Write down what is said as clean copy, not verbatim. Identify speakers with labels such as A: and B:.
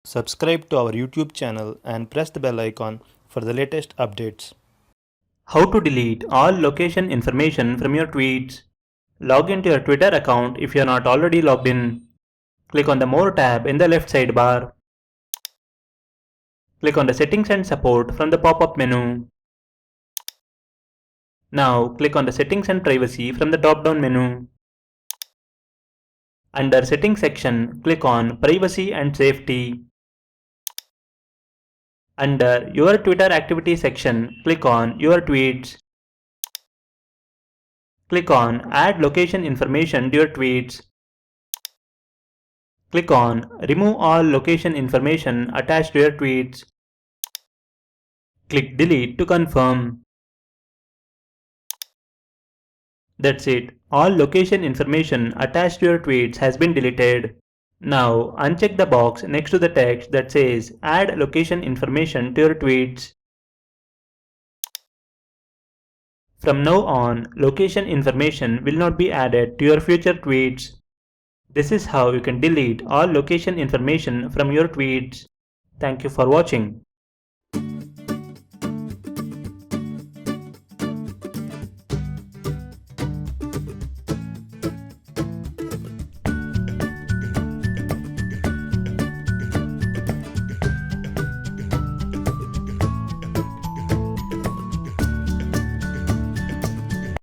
A: Subscribe to our YouTube channel and press the bell icon for the latest updates. How to delete all location information from your tweets. Log into your Twitter account if you are not already logged in. Click on the More tab in the left sidebar. Click on the Settings and Support from the pop-up menu. Now click on the Settings and Privacy from the drop-down menu. Under Settings section, click on Privacy and Safety. Under Your Twitter Activity section, click on Your Tweets. Click on Add Location Information to your tweets. Click on Remove all location information attached to your tweets. Click Delete to confirm. That's it. All location information attached to your tweets has been deleted. Now uncheck the box next to the text that says Add location information to your tweets. From now on, location information will not be added to your future tweets. This is how you can delete all location information from your tweets. Thank you for watching.